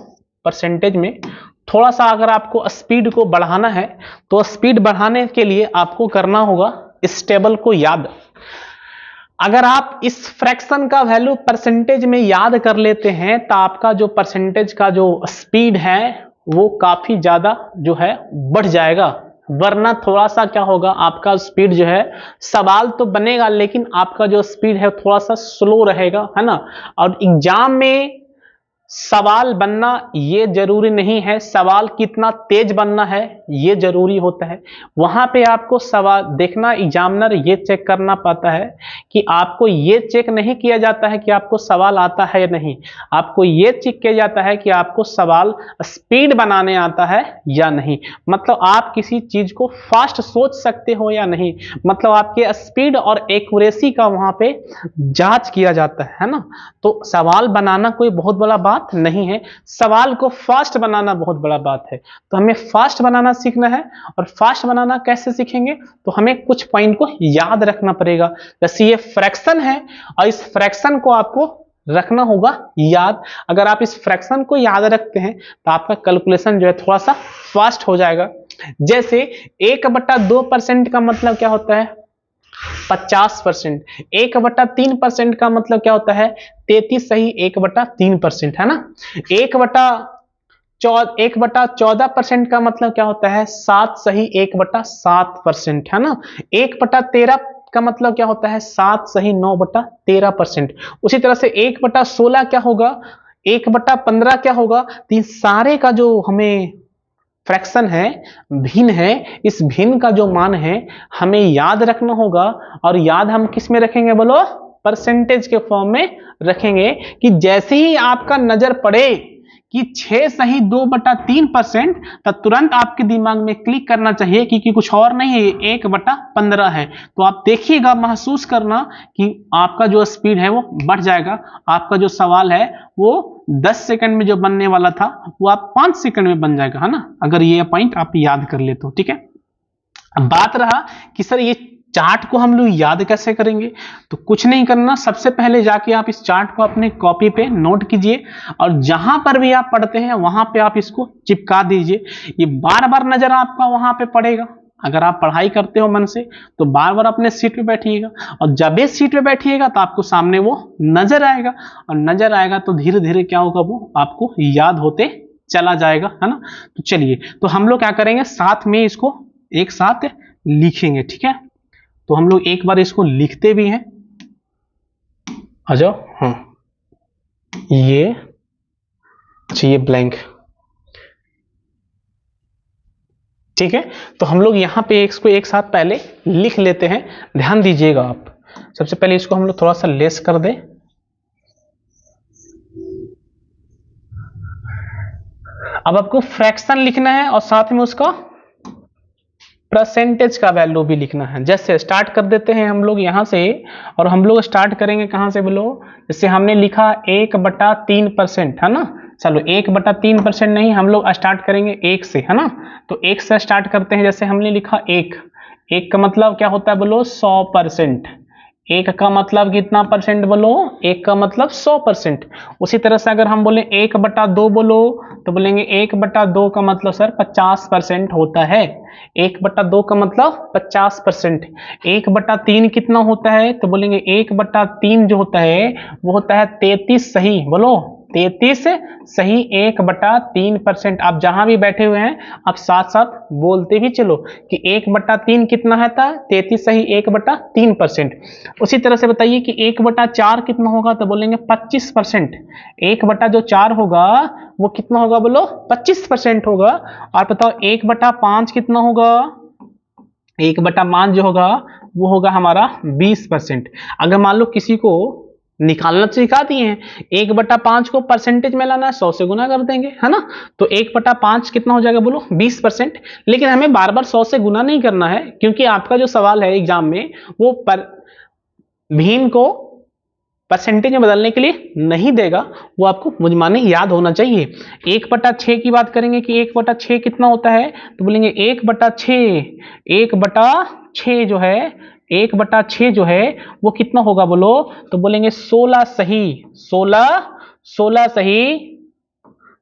परसेंटेज में थोड़ा सा अगर आपको स्पीड को बढ़ाना है, तो स्पीड बढ़ाने के लिए आपको करना होगा इस टेबल को याद। अगर आप इस फ्रैक्शन का वैल्यू परसेंटेज में याद कर लेते हैं, तो आपका जो परसेंटेज का जो स्पीड है वो काफी ज्यादा जो है बढ़ जाएगा। वरना थोड़ा सा क्या होगा, आपका स्पीड जो है, सवाल तो बनेगा लेकिन आपका जो स्पीड है थोड़ा सा स्लो रहेगा, है ना। और एग्जाम में सवाल बनना ये जरूरी नहीं है, सवाल कितना तेज बनना है ये जरूरी होता है। वहां पे आपको सवाल देखना, एग्जामिनर ये चेक करना पाता है कि आपको ये चेक नहीं किया जाता है कि आपको सवाल आता है या नहीं, आपको ये चेक किया जाता है कि आपको सवाल स्पीड बनाने आता है या नहीं। मतलब आप किसी चीज को फास्ट सोच सकते हो या नहीं, मतलब आपके स्पीड और एक्यूरेसी का वहां पे जांच किया जाता है ना। तो सवाल बनाना कोई बहुत बड़ा बात नहीं है, सवाल को फास्ट बनाना बहुत बड़ा बात है। तो हमें फास्ट बनाना सीखना है, और फास्ट बनाना कैसे सीखेंगे, तो हमें कुछ पॉइंट को याद रखना पड़ेगा। जैसे ये फ्रैक्शन है, और इस फ्रैक्शन को आपको रखना होगा याद। अगर आप इस फ्रैक्शन को याद रखते हैं तो आपका कैलकुलेशन जो है थोड़ा सा फास्ट हो जाएगा। जैसे 1/2% का मतलब क्या होता है? 50%। 1/3% का मतलब क्या होता है? 33 सही 1/3%, है ना। 1/14% का मतलब क्या होता है? 7 सही 1/7%, है ना। 1/13 का मतलब क्या होता है? 7 सही 9/13%। उसी तरह से 1/16 क्या होगा? 1/15 क्या होगा? तो सारे का जो हमें फ्रैक्शन है, भिन्न है, इस भिन्न का जो मान है हमें याद रखना होगा। और याद हम किस में रखेंगे बोलो? परसेंटेज के फॉर्म में रखेंगे। कि जैसे ही आपका नजर पड़े कि 6 सही 2/3%, तो तुरंत आपके दिमाग में क्लिक करना चाहिए कि कुछ और नहीं है, 1/15 है। तो आप देखिएगा, महसूस करना कि आपका जो स्पीड है वो बढ़ जाएगा। आपका जो सवाल है वो 10 सेकंड में जो बनने वाला था वो आप 5 सेकंड में बन जाएगा, है ना, अगर ये पॉइंट आप याद कर ले तो। ठीक है, अब बात रहा कि सर ये चार्ट को हम लोग याद कैसे करेंगे। तो कुछ नहीं करना, सबसे पहले जाके आप इस चार्ट को अपने कॉपी पे नोट कीजिए और जहां पर भी आप पढ़ते हैं वहां पे आप इसको चिपका दीजिए। ये बार बार नजर आपका वहां पे पड़ेगा। अगर आप पढ़ाई करते हो मन से तो बार बार अपने सीट पे बैठिएगा, और जब भी सीट पे बैठिएगा तो आपको सामने वो नजर आएगा, और नजर आएगा तो धीरे धीरे क्या होगा, वो आपको याद होते चला जाएगा, है ना। तो चलिए, तो हम लोग क्या करेंगे, साथ में इसको एक साथ लिखेंगे। ठीक है, तो हम लोग एक बार इसको लिखते भी हैं। आ जाओ। हाँ, ये अच्छा, ये ब्लैंक। ठीक है, तो हम लोग यहां पे इसको एक साथ पहले लिख लेते हैं। ध्यान दीजिएगा आप, सबसे पहले इसको हम लोग थोड़ा सा लेस कर दें। अब आपको फ्रैक्शन लिखना है और साथ में उसका परसेंटेज का वैल्यू भी लिखना है। जैसे स्टार्ट कर देते हैं हम लोग यहां से, और हम लोग स्टार्ट करेंगे कहां से बोलो, जैसे हमने लिखा 1/3%, है ना। चलो 1/3% नहीं, हम लोग स्टार्ट करेंगे 1 से, है ना। तो 1 से स्टार्ट करते हैं। जैसे हमने लिखा 1, 1 का मतलब क्या होता है बोलो, 100%। 1 का मतलब कितना परसेंट बोलो, 1 का मतलब 100%। उसी तरह से अगर हम बोले 1/2 बोलो, तो बोलेंगे 1/2 का मतलब सर 50% होता है। 1/2 का मतलब 50%। 1/3 कितना होता है, तो बोलेंगे 1/3 जो होता है वो होता है 33 सही, बोलो 33 सही 1/3%। आप जहां भी बैठे हुए हैं आप साथ साथ बोलते भी चलो कि 1/3 कितना है था, 33 सही 1/3%। उसी तरह से बताइए कि 1/4 कितना होगा, तो बोलेंगे 25%। 1/4 होगा वो कितना होगा बोलो, 25% होगा। और बताओ 1/5 कितना होगा, 1/5 जो होगा वो होगा हमारा 20%। अगर मान लो किसी को निकालना सिखा दिए हैं, 1/5 को परसेंटेज में लाना है, 100 से गुना कर देंगे, है ना। तो 1/5 कितना हो जाएगा बोलो, 20%। लेकिन हमें बार बार 100 से गुना नहीं करना है, क्योंकि आपका जो सवाल है एग्जाम में वो भीम को परसेंटेज में बदलने के लिए नहीं देगा, वो आपको मुझमाने याद होना चाहिए। 1/6 की बात करेंगे कि 1/6 कितना होता है, तो बोलेंगे 1/6, 1/6 जो है, 1/6 जो है वो कितना होगा बोलो, तो बोलेंगे 16 सही, 16 सही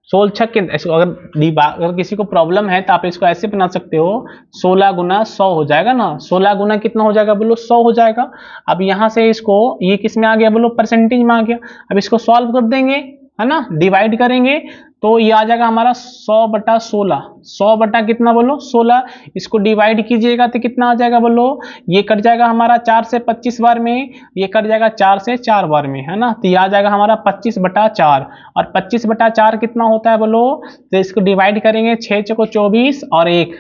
16 छक्के। अगर किसी को प्रॉब्लम है तो आप इसको ऐसे बना सकते हो, 16 गुना 100 हो जाएगा ना। 16 गुना कितना हो जाएगा बोलो, 100 हो जाएगा। अब यहां से इसको, ये किस में आ गया बोलो, परसेंटेज में आ गया। अब इसको सॉल्व कर देंगे, है ना, डिवाइड करेंगे तो ये आ जाएगा हमारा 100/16। 100 बटा कितना बोलो, 16। इसको डिवाइड कीजिएगा तो कितना आ जाएगा बोलो, ये कट जाएगा हमारा 4 से 25 बार में, ये कट जाएगा 4 से 4 बार में, है ना। तो ये आ जाएगा हमारा 25/4। और 25/4 कितना होता है बोलो, तो इसको डिवाइड करेंगे, 6 चौको 24 और 1,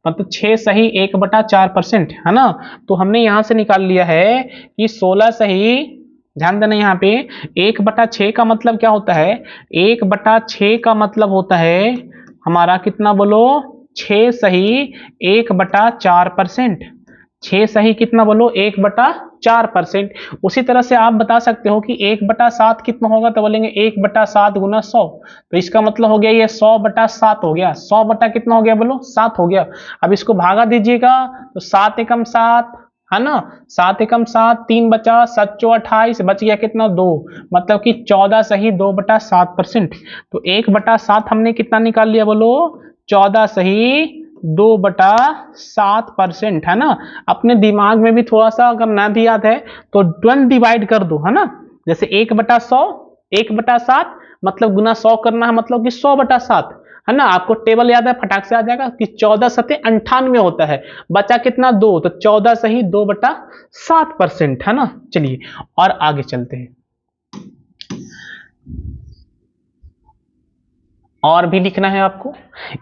मतलब 6 सही 1/4%, है ना। तो हमने यहां से निकाल लिया है कि 16 सही, ध्यान देना यहाँ पे, 1/6 का मतलब क्या होता है, 1/6 का मतलब होता है हमारा कितना बोलो, 6 सही 1/4%। 6 सही कितना बोलो, 1/4%। उसी तरह से आप बता सकते हो कि 1/7 कितना होगा, तो बोलेंगे 1/7 गुना 100। तो इसका मतलब हो गया ये 100/7 हो गया। 100 बटा कितना हो गया बोलो, 7 हो गया। अब इसको भागा दीजिएगा तो 7 एकम 7, है ना, 7 एकम 7, 3 बचा, 7 चौ 28, बच गया कितना 2, मतलब कि 14 सही 2/7%। तो 1/7 हमने कितना निकाल लिया बोलो, 14 सही 2/7%, है ना। अपने दिमाग में भी थोड़ा सा अगर ना भी याद है तो तुरंत डिवाइड कर दो, है ना। जैसे 1/100, 1/7 मतलब गुना 100 करना है, मतलब कि 100/7, है ना। आपको टेबल याद है, फटाक से आ जाएगा कि 14 सत्ते 98 होता है, बचा कितना 2, तो 14 सही 2/7%, है ना। चलिए और आगे चलते हैं, और भी लिखना है आपको।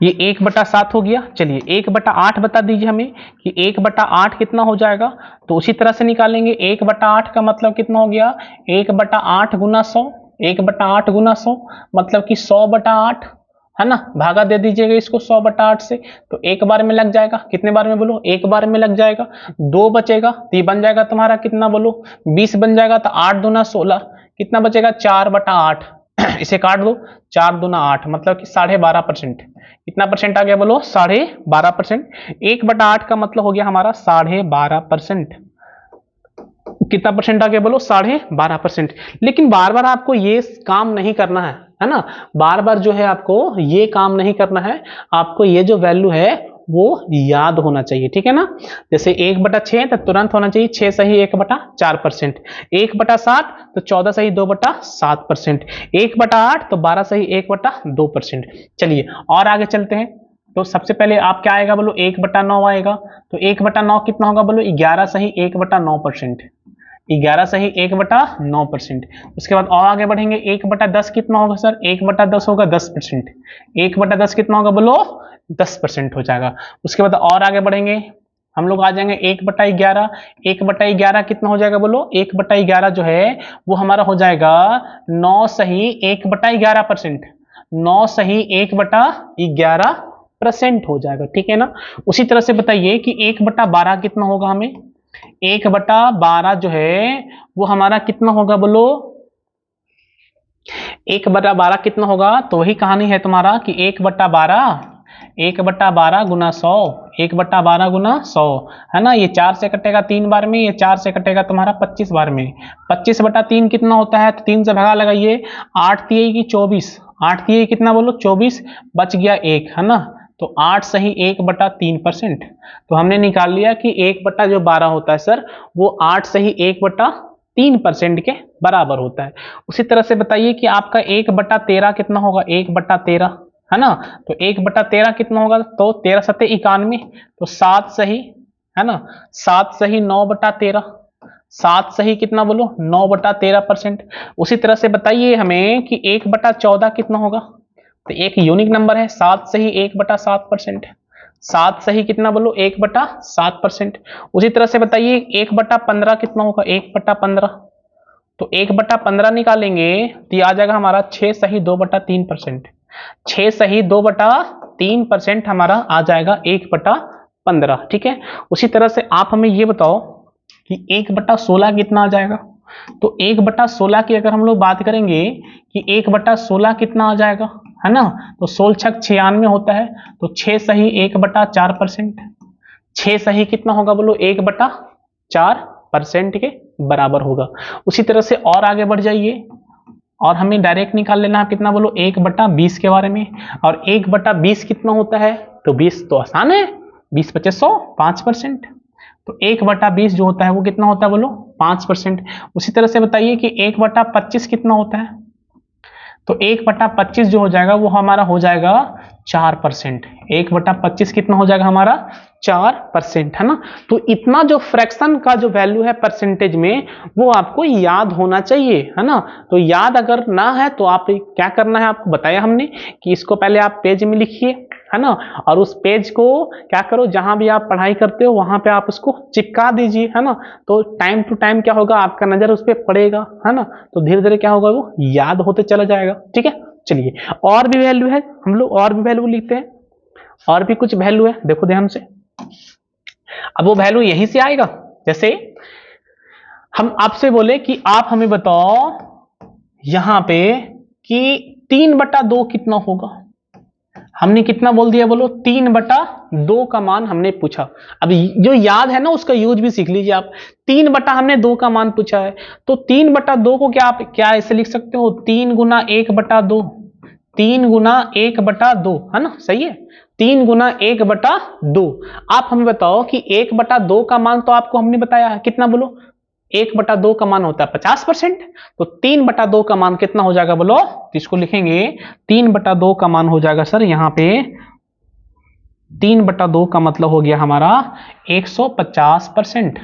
ये 1/7 हो गया। चलिए 1/8 बता दीजिए हमें कि 1/8 कितना हो जाएगा। तो उसी तरह से निकालेंगे, 1/8 का मतलब कितना हो गया, 1/8 गुना 100, 1/8 गुना 100 मतलब कि 100/8, है ना, भागा दे दीजिएगा इसको 100/8 से, तो एक बार में लग जाएगा। कितने बार में बोलो? एक बार में लग जाएगा। 2 बचेगा तो ये बन जाएगा तुम्हारा कितना बोलो? 20 बन जाएगा। तो 8 दूना 16, कितना बचेगा? 4/8। इसे काट दो, 4 दूना 8 मतलब कि 12.5%। कितना परसेंट आ गया बोलो? 12.5%। 1/8 का मतलब हो गया हमारा 12.5%। कितना परसेंट आ गया बोलो? 12.5%। लेकिन बार बार आपको ये काम नहीं करना है ना, बार बार जो है आपको ये काम नहीं करना है, आपको ये जो वैल्यू है वो याद होना चाहिए, ठीक है ना। जैसे 1/6 तो तुरंत होना चाहिए 6 सही 1/4%, 1/7 तो 14 सही 2/7%, 1/8 तो 12 सही 1/2%। चलिए और आगे चलते हैं। तो सबसे पहले आप क्या आएगा बोलो? 1/9 आएगा। तो 1/9 कितना होगा बोलो? 11 सही 1/9%, 11 सही 1/9%। उसके बाद और आगे बढ़ेंगे, 1/10 कितना होगा सर? 1/10 होगा 10%, 1/10 कितना होगा बोलो? 10% हो जाएगा। उसके बाद और आगे बढ़ेंगे, हम लोग आ जाएंगे 1/11, 1/11 कितना हो जाएगा बोलो? 1/11 जो है वो हमारा हो जाएगा 9 सही 1/11%, 9 सही 1/11% हो जाएगा, ठीक है ना। उसी तरह से बताइए कि 1/12 कितना होगा? हमें 1/12 जो है वो हमारा कितना होगा बोलो? 1/12 कितना होगा? तो वही कहानी है तुम्हारा कि 1/12 गुना 100, 1/12 गुना 100, है ना। ये 4 से कटेगा 3 बार में, ये 4 से कटेगा तुम्हारा 25 बार में। 25/3 कितना होता है? तो 3 से भगा लगाइए, 8 तिये की 24, 8 तिये कितना बोलो? 24, बच गया 1, है ना। तो 8 सही 1/3%। तो हमने निकाल लिया कि 1/12 होता है सर वो 8 सही 1/3% के बराबर होता है। उसी तरह से बताइए कि आपका 1/13 कितना होगा? 1/13, है ना। तो 1/13 कितना होगा? तो 13 सत्ते 91, तो 7 सही, है ना, 7 सही 9/13, 7 सही कितना बोलो? 9/13%। उसी तरह से बताइए हमें कि 1/14 कितना होगा? तो एक यूनिक नंबर है, 7 सही 1/7%, 7 सही कितना बोलो? 1/7%। उसी तरह से बताइए 1/15 कितना होगा? 1/15, तो 1/15 निकालेंगे तो ये आ जाएगा हमारा 6 सही 2/3%, 6 सही 2/3% हमारा आ जाएगा 1/15, ठीक है। उसी तरह से आप हमें ये बताओ कि 1/16 कितना आ जाएगा? तो 1/16 की अगर हम लोग बात करेंगे कि 1/16 कितना आ जाएगा, है ना, तो 16 छक 96 होता है, तो 6 सही 1/4%, 6 सही कितना होगा बोलो? 1/4% के बराबर होगा। उसी तरह से और आगे बढ़ जाइए और हमें डायरेक्ट निकाल लेना है कितना बोलो? 1/20 के बारे में। और 1/20 कितना होता है? तो 20 तो आसान है, 20 × 100 5%, तो 1/20 जो होता है वो कितना होता है बोलो? 5%। उसी तरह से बताइए कि 1/25 कितना होता है? तो 1/25 जो हो जाएगा वो हमारा हो जाएगा 4%, 1/25 कितना हो जाएगा हमारा? 4%, है ना। तो इतना जो फ्रैक्शन का जो वैल्यू है परसेंटेज में वो आपको याद होना चाहिए, है ना। तो याद अगर ना है तो आप क्या करना है, आपको बताया हमने कि इसको पहले आप पेज में लिखिए, है ना, और उस पेज को क्या करो, जहां भी आप पढ़ाई करते हो वहां पे आप उसको चिपका दीजिए, है ना। तो टाइम टू टाइम क्या होगा, आपका नजर उस पर पड़ेगा, है ना, तो धीरे धीरे क्या होगा वो याद होते चला जाएगा, ठीक है। चलिए और भी वैल्यू है, हम लोग और भी वैल्यू लिखते हैं, और भी कुछ वैल्यू है, देखो ध्यान से। अब वो वैल्यू यहीं से आएगा, जैसे हम आपसे बोले कि आप हमें बताओ यहां पे कि 3/2 कितना होगा। हमने कितना बोल दिया बोलो? 3/2 का मान हमने पूछा। अब जो याद है ना उसका यूज भी सीख लीजिए आप। 3/2 का मान पूछा है, तो 3/2 को क्या आप क्या ऐसे लिख सकते हो? 3 गुना 1/2, 3 गुना 1/2, है ना, सही है, 3 गुना 1/2। आप हमें बताओ कि 1/2 का मान तो आपको हमने बताया है कितना बोलो? 1/2 का मान होता है 50%, तो 3/2 का मान कितना हो जाएगा बोलो? तो इसको लिखेंगे 3/2 का मान हो जाएगा सर यहाँ पे 3/2 का मतलब हो गया हमारा 150%,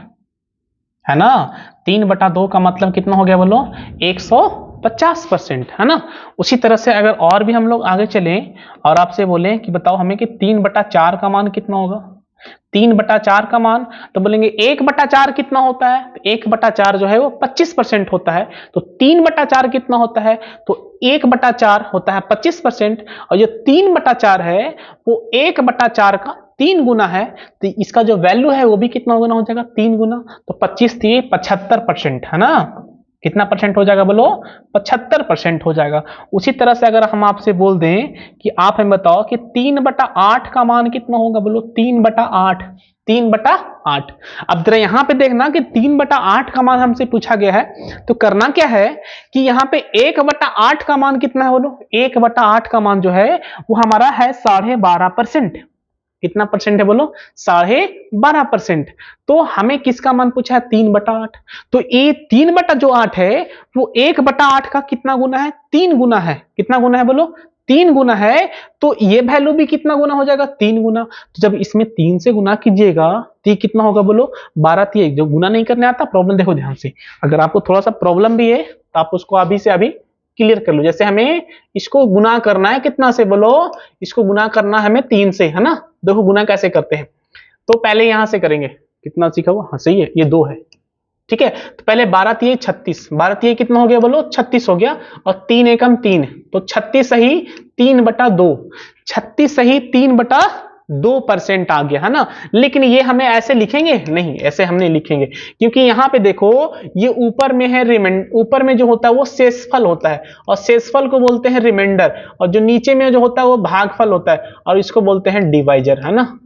है ना। 3/2 का मतलब कितना हो गया बोलो? 150%, है ना। उसी तरह से अगर और भी हम लोग आगे चलें और आपसे बोले कि बताओ हमें कि 3/4 का मान कितना होगा, 3/4 का मान, तो बोलेंगे 1/4 कितना होता है, तो 1/4 जो है वो 25% होता है। तो 3/4 कितना होता है, तो 1/4 होता है 25%, और जो 3/4 है वो 1/4 का 3 गुना है। तो इसका जो वैल्यू है वो भी कितना गुना हो जाएगा, 3 गुना। तो 25 थी 75%, है ना। कितना परसेंट हो जाएगा बोलो, 75% हो जाएगा। उसी तरह से अगर हम आपसे बोल दें कि आप हमें बताओ कि 3/8 का मान कितना होगा, बोलो 3/8, 3/8। अब जरा यहां पे देखना कि 3/8 का मान हमसे पूछा गया है, तो करना क्या है कि यहाँ पे 1/8 का मान कितना है, बोलो 1/8 का मान जो है वो हमारा है 12.5%। कितना परसेंट है बोलो, 12.5%। तो हमें किसका मान पूछा है, 3/8। तो ये 3/8 है वो 1/8 का कितना गुना है, 3 गुना है। कितना गुना है बोलो, 3 गुना है। तो ये वैल्यू भी कितना गुना हो जाएगा, 3 गुना। तो जब इसमें 3 से गुना कीजिएगा तो ये कितना होगा बोलो, 12×3। जो गुना नहीं करने आता, प्रॉब्लम देखो ध्यान से, अगर आपको थोड़ा सा प्रॉब्लम भी है तो आप उसको अभी से अभी क्लियर कर लो। जैसे हमें इसको गुना करना है कितना से बोलो, इसको गुना करना है हमें 3 से, है ना। देखो गुना कैसे करते हैं, तो पहले यहां से करेंगे। कितना सीखा हुआ, हाँ सही है, ये 2 है, ठीक है। तो पहले 12×3 36, 12×3 कितना हो गया बोलो, 36 हो गया। और 3 एकम 3, तो 36 सही 3/2, 36 सही 3/2% आ गया, है ना। लेकिन ये हमें ऐसे लिखेंगे नहीं, ऐसे हम नहीं लिखेंगे, क्योंकि यहां पे देखो ये ऊपर में है ऊपर में जो होता है वो शेषफल होता है, और शेषफल को बोलते हैं रिमाइंडर, और जो नीचे में जो होता है वो भागफल होता है, और इसको बोलते हैं डिवाइजर, है ना।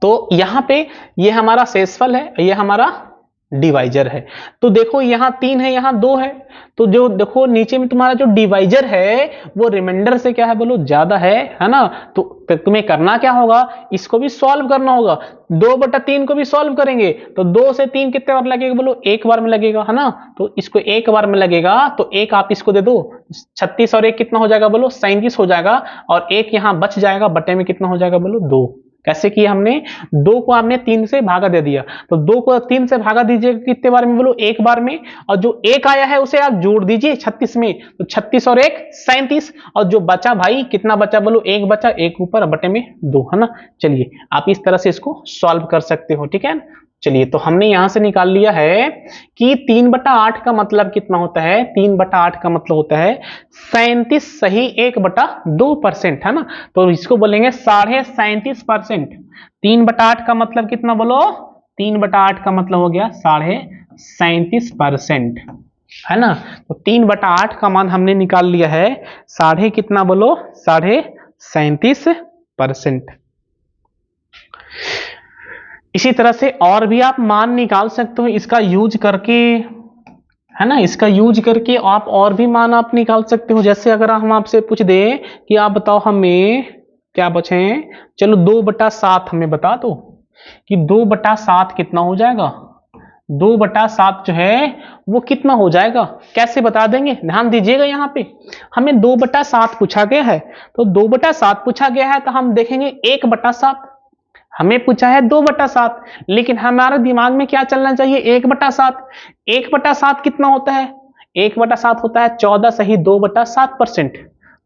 तो यहां पे ये हमारा शेषफल है, ये हमारा डिवाइजर है। तो देखो यहां 3 है, यहां 2 है। तो जो देखो नीचे में तुम्हारा जो डिवाइजर है वो रिमाइंडर से क्या है बोलो, ज्यादा है ना। तो तुम्हें करना क्या होगा, इसको भी सॉल्व करना होगा। 2/3 को भी सॉल्व करेंगे तो 2 से 3 कितने बार लगेगा बोलो, एक बार में लगेगा, है ना। तो इसको एक बार में लगेगा, तो एक आप इसको दे दो, 36 और 1 कितना हो जाएगा बोलो, 37 हो जाएगा। और एक यहां बच जाएगा, बटे में कितना हो जाएगा बोलो, 2। कैसे किया हमने, 2 को हमने 3 से भागा दे दिया, तो 2 को 3 से भागा दीजिएगा कितने बार में बोलो, एक बार में। और जो एक आया है उसे आप जोड़ दीजिए 36 में, तो 36 और 1 37। और जो बचा भाई, कितना बचा बोलो, 1 बचा, 1 ऊपर बटे में 2, है ना। चलिए आप इस तरह से इसको सॉल्व कर सकते हो, ठीक है। चलिए तो हमने यहां से निकाल लिया है कि 3/8 का मतलब कितना होता है, 3/8 का मतलब होता है 37 सही 1/2%, है ना। तो इसको बोलेंगे 37.5%। 3/8 का मतलब कितना बोलो, 3/8 का मतलब हो गया 37.5%, है ना। तो 3/8 का मान हमने निकाल लिया है साढ़े कितना बोलो, 37.5%। इसी तरह से और भी आप मान निकाल सकते हो इसका यूज करके, है ना। इसका यूज करके आप और भी मान आप निकाल सकते हो। जैसे अगर हम आपसे पूछ दें कि आप बताओ हमें क्या बचे, चलो 2/7 हमें बता दो कि 2/7 कितना हो जाएगा। 2/7 जो है वो कितना हो जाएगा, कैसे बता देंगे, ध्यान दीजिएगा। यहाँ पे हमें 2/7 पूछा गया है, तो 2/7 पूछा गया है तो हम देखेंगे 1/7। हमें पूछा है 2/7, लेकिन हमारे दिमाग में क्या चलना चाहिए, 1/7। 1/7 कितना होता है, 1/7 होता है 14 सही 2/7%।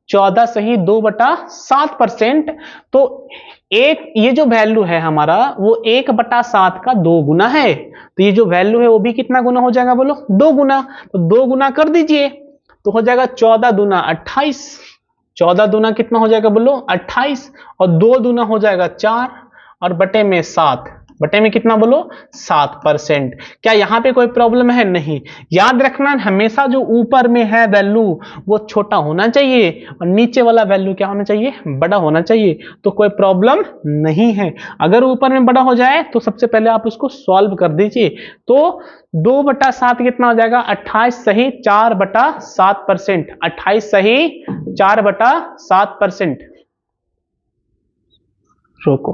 14 सही 2/7%। तो एक ये जो वैल्यू है हमारा वो 1/7 का 2 गुना है। तो ये जो वैल्यू है वो भी कितना गुना हो जाएगा बोलो, 2 गुना। तो 2 गुना कर दीजिए तो हो जाएगा 14 दूना 28। 14 दूना कितना हो जाएगा बोलो, 28। और 2 दूना हो जाएगा 4, और बटे में 7, बटे में कितना बोलो, 7%। क्या यहाँ पे कोई प्रॉब्लम है, नहीं। याद रखना हमेशा जो ऊपर में है वैल्यू वो छोटा होना चाहिए, और नीचे वाला वैल्यू क्या होना चाहिए, बड़ा होना चाहिए। तो कोई प्रॉब्लम नहीं है। अगर ऊपर में बड़ा हो जाए तो सबसे पहले आप उसको सॉल्व कर दीजिए। तो 2/7 कितना हो जाएगा, 28 सही 4/7%। 28 सही 4/7%। रोको,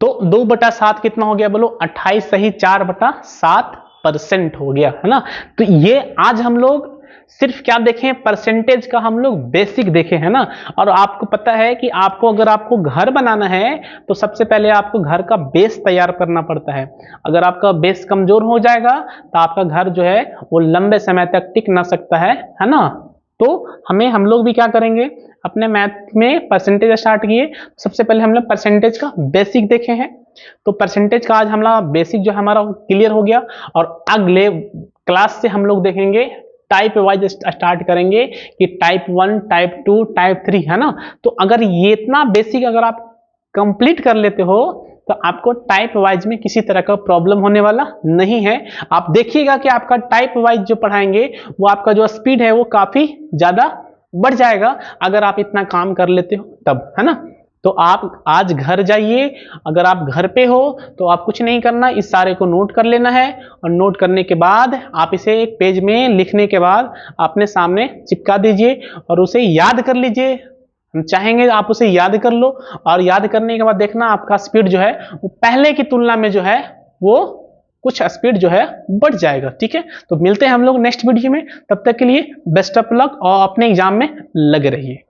तो 2/7 कितना हो गया बोलो, 28 सही 4/7% हो गया, है ना। तो ये आज हम लोग सिर्फ क्या देखें, परसेंटेज का हम लोग बेसिक देखे, है ना। और आपको पता है कि अगर आपको घर बनाना है तो सबसे पहले आपको घर का बेस तैयार करना पड़ता है। अगर आपका बेस कमजोर हो जाएगा तो आपका घर जो है वो लंबे समय तक टिक ना सकता है ना। तो हम लोग भी क्या करेंगे, अपने मैथ में परसेंटेज स्टार्ट किए। सबसे पहले हम लोग परसेंटेज का बेसिक देखे हैं, तो परसेंटेज का आज हमारा बेसिक जो हमारा क्लियर हो गया। और अगले क्लास से हम लोग देखेंगे टाइप वाइज स्टार्ट करेंगे कि टाइप 1, टाइप 2, टाइप 3, है ना। तो अगर ये इतना बेसिक अगर आप कंप्लीट कर लेते हो तो आपको टाइप वाइज में किसी तरह का प्रॉब्लम होने वाला नहीं है। आप देखिएगा कि आपका टाइप वाइज जो पढ़ाएंगे वो आपका जो स्पीड है वो काफी ज्यादा बढ़ जाएगा अगर आप इतना काम कर लेते हो तब, है ना। तो आप आज घर जाइए, अगर आप घर पे हो तो आप कुछ नहीं करना, इस सारे को नोट कर लेना है। और नोट करने के बाद आप इसे एक पेज में लिखने के बाद अपने सामने चिपका दीजिए और उसे याद कर लीजिए। हम चाहेंगे आप उसे याद कर लो, और याद करने के बाद देखना आपका स्पीड जो है वो पहले की तुलना में जो है वो कुछ स्पीड जो है बढ़ जाएगा। ठीक है, तो मिलते हैं हम लोग नेक्स्ट वीडियो में। तब तक के लिए बेस्ट ऑफ लक और अपने एग्जाम में लगे रहिए।